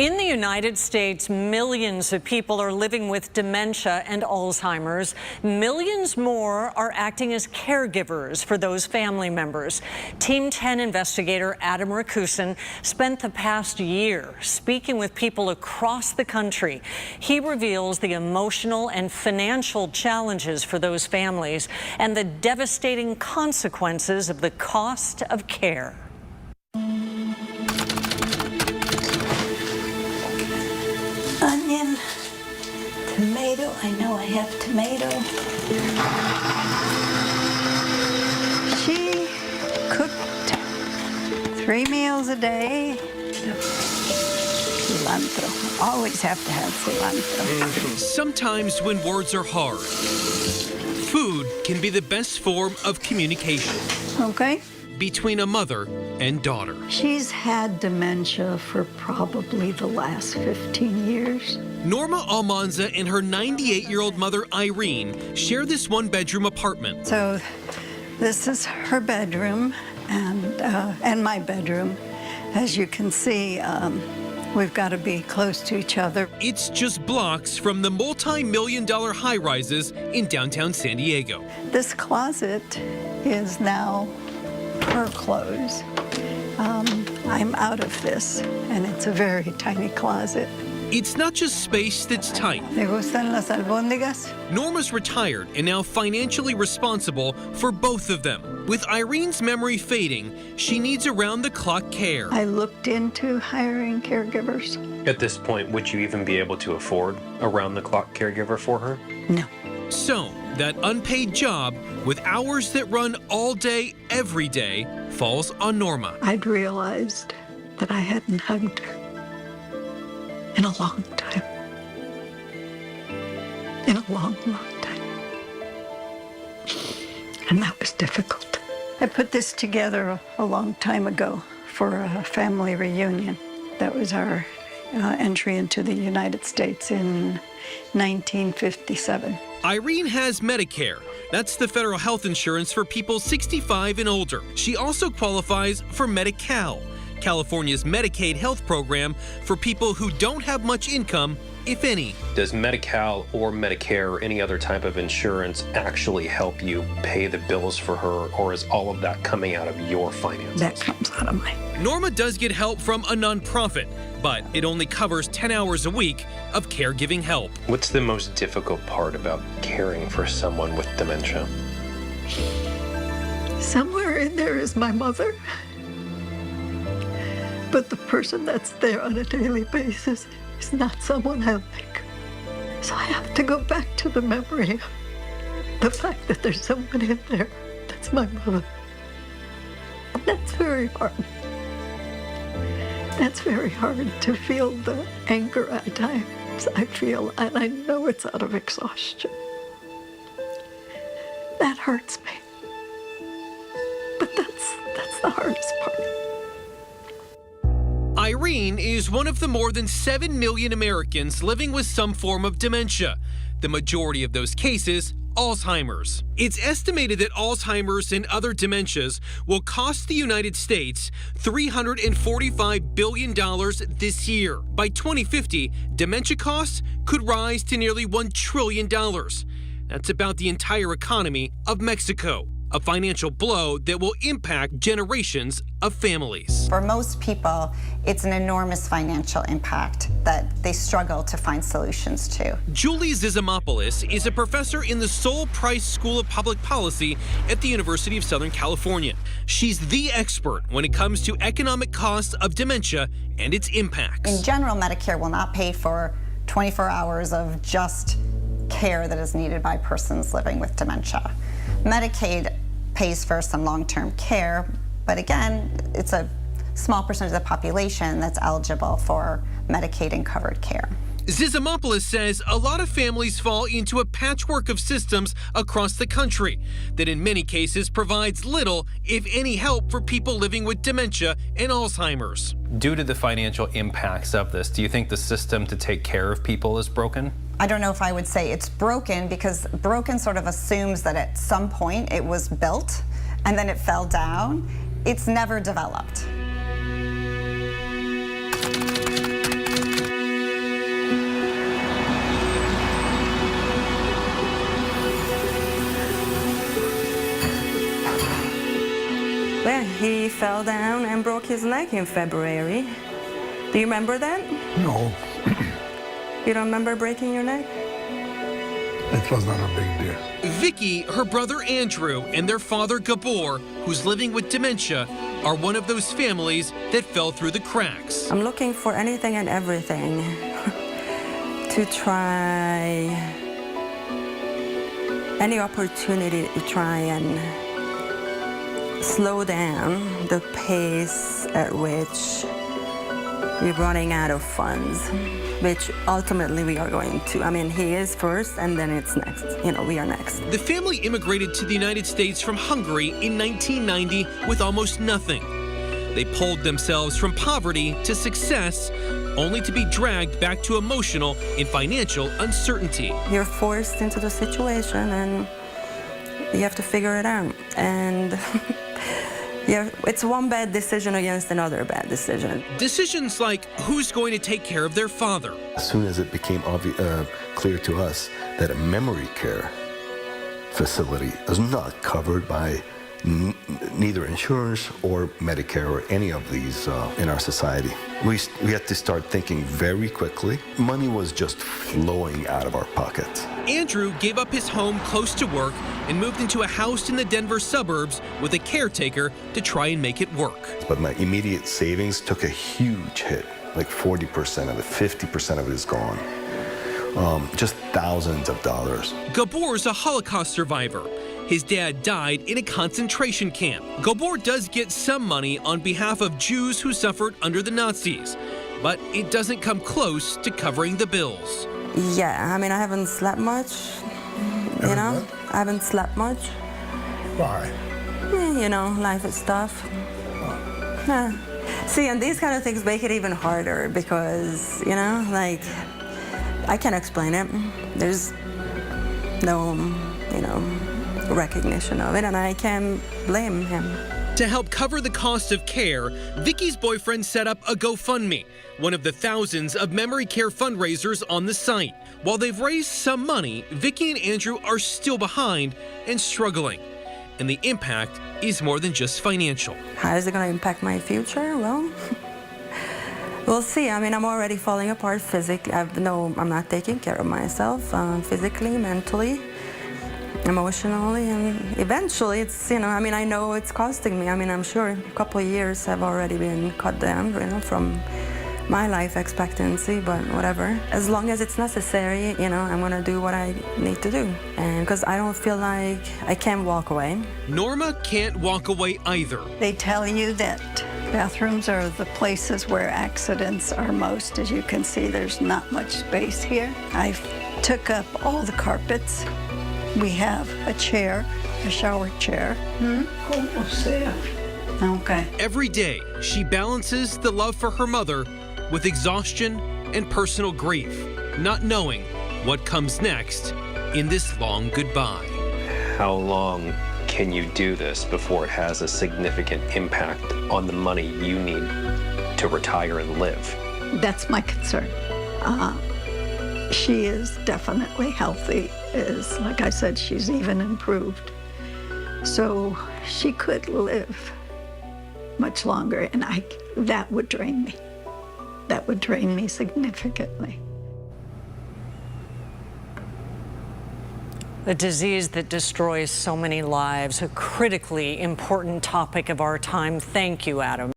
In the United States, millions of people are living with dementia and Alzheimer's. Millions more are acting as caregivers for those family members. Team 10 investigator Adam Rakusin spent the past year speaking with people across the country. He reveals the emotional and financial challenges for those families and the devastating consequences of the cost of care. Onion, tomato, I know I have tomato. She cooked 3 meals a day. Cilantro, always have to have cilantro. Sometimes when words are hard, food can be the best form of communication. Okay. Between a mother and daughter. She's had dementia for probably the last 15 years. Norma Almanza and her 98-year-old mother, Irene, share this one-bedroom apartment. So this is her bedroom and my bedroom. As you can see, we've got to be close to each other. It's just blocks from the multi-million-dollar high-rises in downtown San Diego. This closet is now her clothes. I'm out of this, and it's a very tiny closet. It's not just space that's tight. ¿Te gustan las albóndigas? Norma's retired and now financially responsible for both of them. With Irene's memory fading, she needs around-the-clock care. I looked into hiring caregivers. At this point, would you even be able to afford a round-the-clock caregiver for her? No. So, that unpaid job with hours that run all day, every day, falls on Norma. I'd realized that I hadn't hugged her in a long time. In a long, long time. And that was difficult. I put this together a long time ago for a family reunion. That was our entry into the United States in 1957. Irene has Medicare. That's the federal health insurance for people 65 and older. She also qualifies for Medi-Cal, California's Medicaid health program for people who don't have much income, if any. Does Medi-Cal or Medicare or any other type of insurance actually help you pay the bills for her, or is all of that coming out of your finances? That comes out of mine. Norma does get help from a nonprofit, but it only covers 10 hours a week of caregiving help. What's the most difficult part about caring for someone with dementia? Somewhere in there is my mother. But the person that's there on a daily basis is not someone I like. So I have to go back to the memory of the fact that there's someone in there that's my mother. And that's very hard. That's very hard to feel the anger at times I feel, and I know it's out of exhaustion. That hurts me. But that's the hardest part. Irene is one of the more than 7 million Americans living with some form of dementia. The majority of those cases, Alzheimer's. It's estimated that Alzheimer's and other dementias will cost the United States $345 billion this year. By 2050, dementia costs could rise to nearly $1 trillion. That's about the entire economy of Mexico. A financial blow that will impact generations of families. For most people, it's an enormous financial impact that they struggle to find solutions to. Julie Zizimopoulos is a professor in the Sol Price School of Public Policy at the University of Southern California. She's the expert when it comes to economic costs of dementia and its impacts. In general, Medicare will not pay for 24 hours of just care that is needed by persons living with dementia. Medicaid pays for some long-term care, but again, it's a small percentage of the population that's eligible for Medicaid and covered care. Zizimopoulos says a lot of families fall into a patchwork of systems across the country that in many cases provides little, if any, help for people living with dementia and Alzheimer's. Due to the financial impacts of this, do you think the system to take care of people is broken? I don't know if I would say it's broken, because broken sort of assumes that at some point it was built and then it fell down. It's never developed. he fell down and broke his neck in February. Do you remember that? No, You don't remember breaking your neck? it was not a big deal. Vicky, her brother Andrew, and their father Gabor, who's living with dementia, are one of those families that fell through the cracks. I'm looking for anything and everything to try, any opportunity to try and slow down the pace at which we're running out of funds, which ultimately we are going to. I mean, he is first and then it's next. You know, we are next. The family immigrated to the United States from Hungary in 1990 with almost nothing. They pulled themselves from poverty to success, only to be dragged back to emotional and financial uncertainty. You're forced into the situation and you have to figure it out. And yeah, it's one bad decision against another bad decision. Decisions like who's going to take care of their father, As soon as it became clear to us that a memory care facility is not covered by neither insurance or Medicare or any of these in our society, we had to start thinking very quickly. Money was just flowing out of our pockets. Andrew gave up his home close to work and moved into a house in the Denver suburbs with a caretaker to try and make it work. But my immediate savings took a huge hit, like 40% of it, 50% of it is gone. Just thousands of dollars. Gabor's a Holocaust survivor. His dad died in a concentration camp. Gabor does get some money on behalf of Jews who suffered under the Nazis, but it doesn't come close to covering the bills. Yeah, I mean, I haven't slept much, you know? I haven't slept much. Why? You know, life is tough. Yeah. See, and these kind of things make it even harder because, you know, like, I can't explain it. There's no, you know, recognition of it, and I can't blame him. To help cover the cost of care, Vicky's boyfriend set up a GoFundMe, one of the thousands of memory care fundraisers on the site. While they've raised some money, Vicky and Andrew are still behind and struggling. And the impact is more than just financial. How is it going to impact my future? Well, we'll see. I mean, I'm already falling apart physically. I'm not taking care of myself physically, mentally, emotionally, and eventually it's, you know, I mean, I know it's costing me. I mean, I'm sure a couple of years have already been cut down, you know, from my life expectancy, but whatever. As long as it's necessary, you know, I'm gonna do what I need to do. And because I don't feel like I can walk away. Norma can't walk away either. They tell you that bathrooms are the places where accidents are most. As you can see, there's not much space here. I took up all the carpets. We have a chair, a shower chair. Almost there. Okay. Every day, she balances the love for her mother with exhaustion and personal grief, not knowing what comes next in this long goodbye. How long can you do this before it has a significant impact on the money you need to retire and live? That's my concern. She is definitely healthy. Like I said, she's even improved. So she could live much longer, and that would drain me. That would drain me significantly. A disease that destroys so many lives, a critically important topic of our time. Thank you, Adam.